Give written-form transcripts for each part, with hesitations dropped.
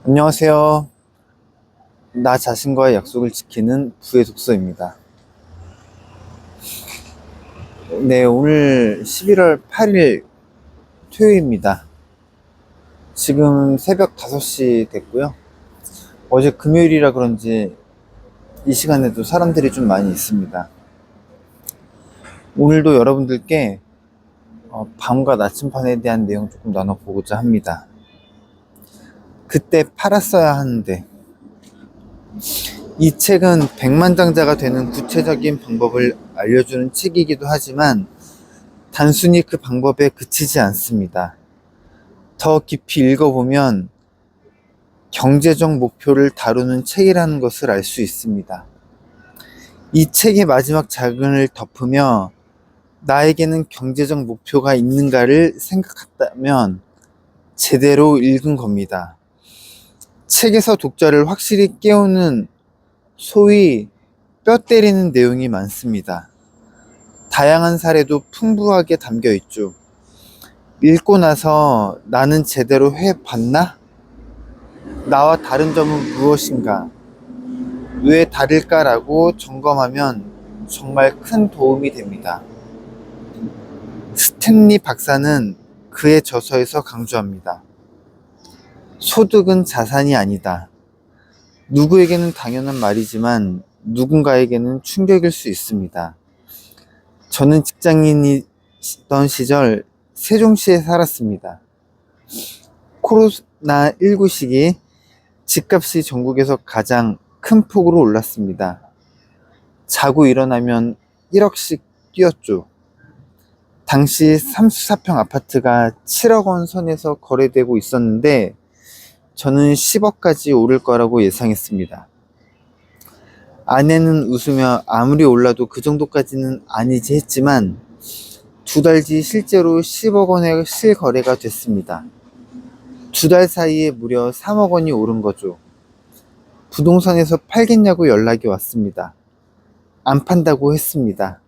안녕하세요. 나 자신과의 약속을 지키는 부의 독서입니다. 네, 오늘 11월 8일 토요일입니다. 지금 새벽 5시 됐고요. 어제 금요일이라 그런지 이 시간에도 사람들이 좀 많이 있습니다. 오늘도 여러분들께 밤과 나침판에 대한 내용 조금 나눠보고자 합니다. 그때 팔았어야 하는데, 이 책은 백만장자가 되는 구체적인 방법을 알려주는 책이기도 하지만 단순히 그 방법에 그치지 않습니다. 더 깊이 읽어보면 경제적 목표를 다루는 책이라는 것을 알 수 있습니다. 이 책의 마지막 장을 덮으며 나에게는 경제적 목표가 있는가를 생각했다면 제대로 읽은 겁니다. 책에서 독자를 확실히 깨우는 소위 뼈 때리는 내용이 많습니다. 다양한 사례도 풍부하게 담겨 있죠. 읽고 나서 나는 제대로 해봤나? 나와 다른 점은 무엇인가? 왜 다를까라고 점검하면 정말 큰 도움이 됩니다. 스탠리 박사는 그의 저서에서 강조합니다. 소득은 자산이 아니다. 누구에게는 당연한 말이지만 누군가에게는 충격일 수 있습니다. 저는 직장인이던 시절 세종시에 살았습니다. 코로나19 시기 집값이 전국에서 가장 큰 폭으로 올랐습니다. 자고 일어나면 1억씩 뛰었죠. 당시 34평 아파트가 7억 원 선에서 거래되고 있었는데 저는 10억까지 오를 거라고 예상했습니다. 아내는 웃으며 아무리 올라도 그 정도까지는 아니지 했지만 2달 뒤 실제로 10억 원의 실거래가 됐습니다. 2달 사이에 무려 3억 원이 오른 거죠. 부동산에서 팔겠냐고 연락이 왔습니다. 안 판다고 했습니다.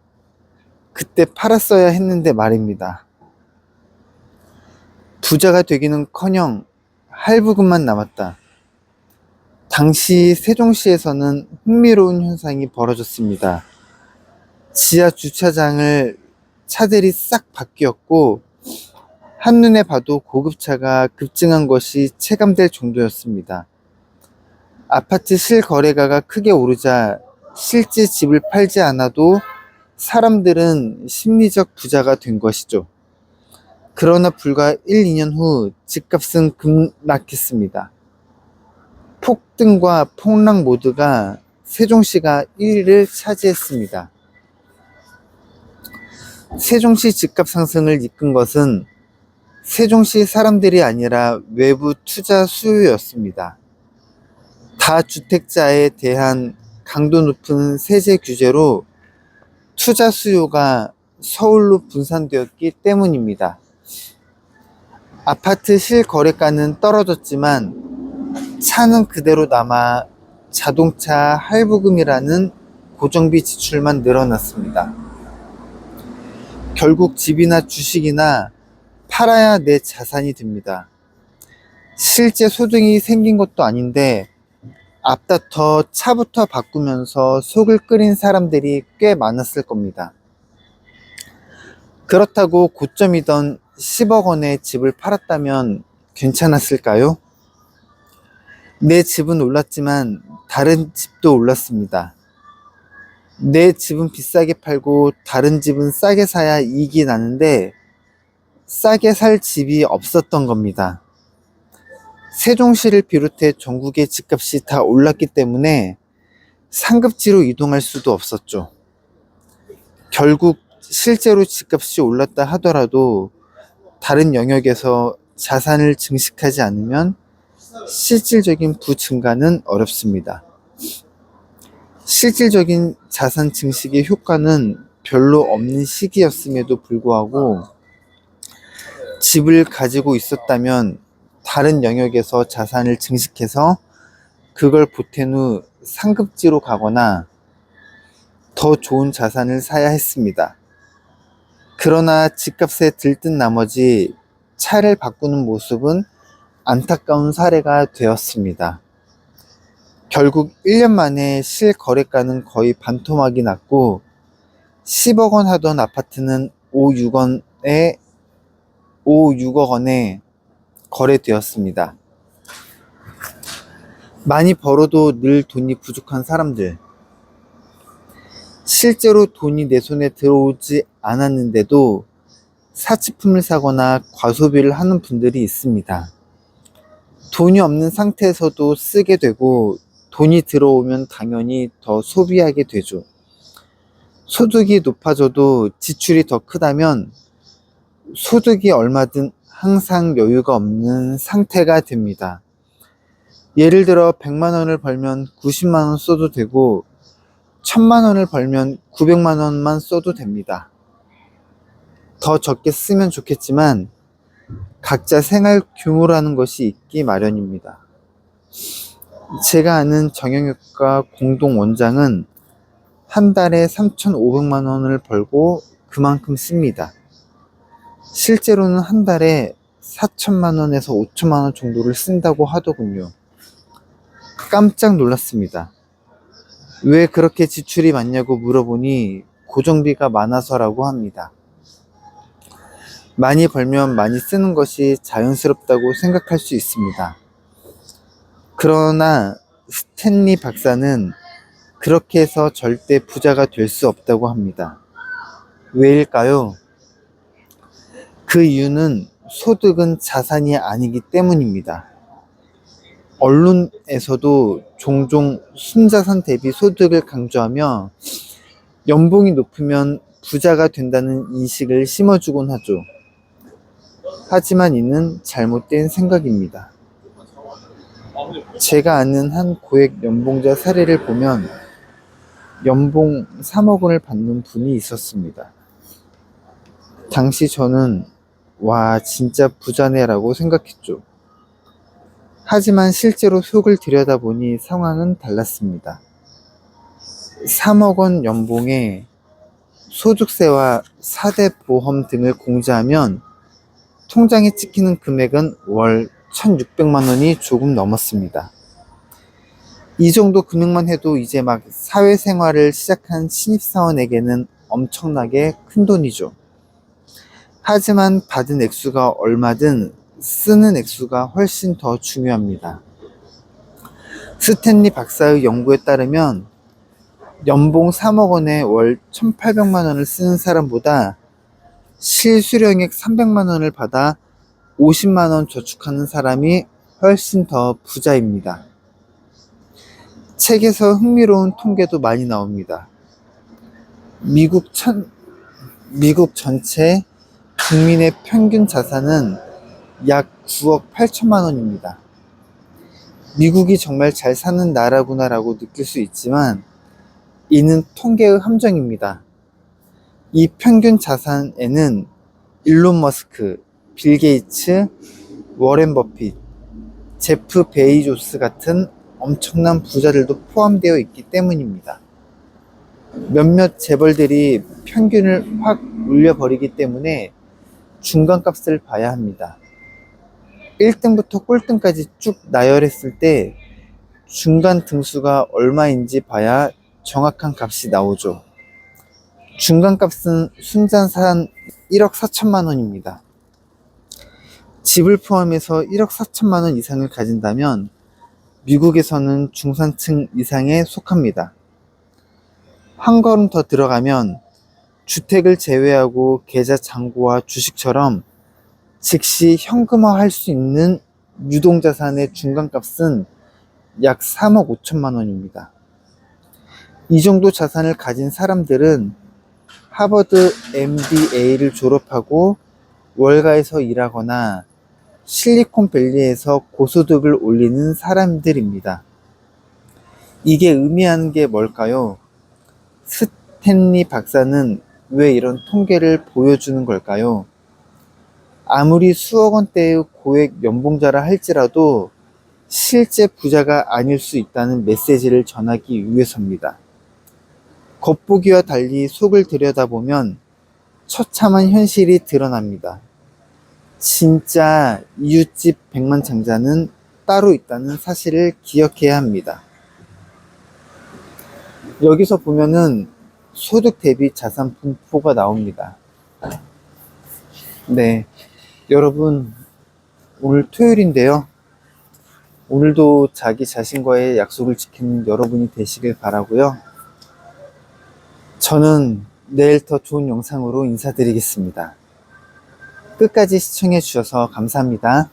그때 팔았어야 했는데 말입니다. 부자가 되기는커녕 할부금만 남았다. 당시 세종시에서는 흥미로운 현상이 벌어졌습니다. 지하 주차장을 차들이 싹 바뀌었고 한눈에 봐도 고급차가 급증한 것이 체감될 정도였습니다. 아파트 실거래가가 크게 오르자 실제 집을 팔지 않아도 사람들은 심리적 부자가 된 것이죠. 그러나 불과 1, 2년 후 집값은 급락했습니다. 폭등과 폭락 모두가 세종시가 1위를 차지했습니다. 세종시 집값 상승을 이끈 것은 세종시 사람들이 아니라 외부 투자 수요였습니다. 다주택자에 대한 강도 높은 세제 규제로 투자 수요가 서울로 분산되었기 때문입니다. 아파트 실거래가는 떨어졌지만 차는 그대로 남아 자동차 할부금이라는 고정비 지출만 늘어났습니다. 결국 집이나 주식이나 팔아야 내 자산이 됩니다. 실제 소득이 생긴 것도 아닌데 앞다퉈 차부터 바꾸면서 속을 끓인 사람들이 꽤 많았을 겁니다. 그렇다고 고점이던 10억 원의 집을 팔았다면 괜찮았을까요? 내 집은 올랐지만 다른 집도 올랐습니다. 내 집은 비싸게 팔고 다른 집은 싸게 사야 이익이 나는데 싸게 살 집이 없었던 겁니다. 세종시를 비롯해 전국의 집값이 다 올랐기 때문에 상급지로 이동할 수도 없었죠. 결국 실제로 집값이 올랐다 하더라도 다른 영역에서 자산을 증식하지 않으면 실질적인 부증가는 어렵습니다. 실질적인 자산 증식의 효과는 별로 없는 시기였음에도 불구하고 집을 가지고 있었다면 다른 영역에서 자산을 증식해서 그걸 보탠 후 상급지로 가거나 더 좋은 자산을 사야 했습니다. 그러나 집값에 들뜬 나머지 차를 바꾸는 모습은 안타까운 사례가 되었습니다. 결국 1년 만에 실거래가는 거의 반토막이 났고 10억 원 하던 아파트는 6억 원에 거래되었습니다. 많이 벌어도 늘 돈이 부족한 사람들, 실제로 돈이 내 손에 들어오지 않았는데도 사치품을 사거나 과소비를 하는 분들이 있습니다. 돈이 없는 상태에서도 쓰게 되고 돈이 들어오면 당연히 더 소비하게 되죠. 소득이 높아져도 지출이 더 크다면 소득이 얼마든 항상 여유가 없는 상태가 됩니다. 예를 들어 100만 원을 벌면 90만 원 써도 되고 1000만 원을 벌면 900만 원만 써도 됩니다. 더 적게 쓰면 좋겠지만 각자 생활 규모라는 것이 있기 마련입니다. 제가 아는 정형외과 공동 원장은 한 달에 3,500만 원을 벌고 그만큼 씁니다. 실제로는 한 달에 4천만 원에서 5천만 원 정도를 쓴다고 하더군요. 깜짝 놀랐습니다. 왜 그렇게 지출이 많냐고 물어보니 고정비가 많아서라고 합니다. 많이 벌면 많이 쓰는 것이 자연스럽다고 생각할 수 있습니다. 그러나 스탠리 박사는 그렇게 해서 절대 부자가 될 수 없다고 합니다. 왜일까요? 그 이유는 소득은 자산이 아니기 때문입니다. 언론에서도 종종 순자산 대비 소득을 강조하며 연봉이 높으면 부자가 된다는 인식을 심어주곤 하죠. 하지만 이는 잘못된 생각입니다. 제가 아는 한 고액 연봉자 사례를 보면 연봉 3억 원을 받는 분이 있었습니다. 당시 저는 와 진짜 부자네 라고 생각했죠. 하지만 실제로 속을 들여다보니 상황은 달랐습니다. 3억 원 연봉에 소득세와 4대 보험 등을 공제하면 통장에 찍히는 금액은 월 1,600만 원이 조금 넘었습니다. 이 정도 금액만 해도 이제 막 사회생활을 시작한 신입사원에게는 엄청나게 큰 돈이죠. 하지만 받은 액수가 얼마든 쓰는 액수가 훨씬 더 중요합니다. 스탠리 박사의 연구에 따르면 연봉 3억 원에 월 1,800만 원을 쓰는 사람보다 실수령액 300만 원을 받아 50만 원 저축하는 사람이 훨씬 더 부자입니다. 책에서 흥미로운 통계도 많이 나옵니다. 미국 전체 국민의 평균 자산은 약 9억 8천만 원입니다. 미국이 정말 잘 사는 나라구나라고 느낄 수 있지만 이는 통계의 함정입니다. 이 평균 자산에는 일론 머스크, 빌 게이츠, 워렌 버핏, 제프 베이조스 같은 엄청난 부자들도 포함되어 있기 때문입니다. 몇몇 재벌들이 평균을 확 올려버리기 때문에 중간값을 봐야 합니다. 1등부터 꼴등까지 쭉 나열했을 때 중간 등수가 얼마인지 봐야 정확한 값이 나오죠. 중간값은 순자산 1억 4천만 원입니다. 집을 포함해서 1억 4천만 원 이상을 가진다면 미국에서는 중산층 이상에 속합니다. 한 걸음 더 들어가면 주택을 제외하고 계좌 잔고와 주식처럼 즉시 현금화할 수 있는 유동자산의 중간값은 약 3억 5천만 원입니다. 이 정도 자산을 가진 사람들은 하버드 MBA를 졸업하고 월가에서 일하거나 실리콘밸리에서 고소득을 올리는 사람들입니다. 이게 의미하는 게 뭘까요? 스탠리 박사는 왜 이런 통계를 보여주는 걸까요? 아무리 수억 원대의 고액 연봉자라 할지라도 실제 부자가 아닐 수 있다는 메시지를 전하기 위해서입니다. 겉보기와 달리 속을 들여다보면 처참한 현실이 드러납니다. 진짜 이웃집 백만장자는 따로 있다는 사실을 기억해야 합니다. 여기서 보면은 소득 대비 자산 분포가 나옵니다. 네, 여러분 오늘 토요일인데요. 오늘도 자기 자신과의 약속을 지키는 여러분이 되시길 바라고요. 저는 내일 더 좋은 영상으로 인사드리겠습니다. 끝까지 시청해 주셔서 감사합니다.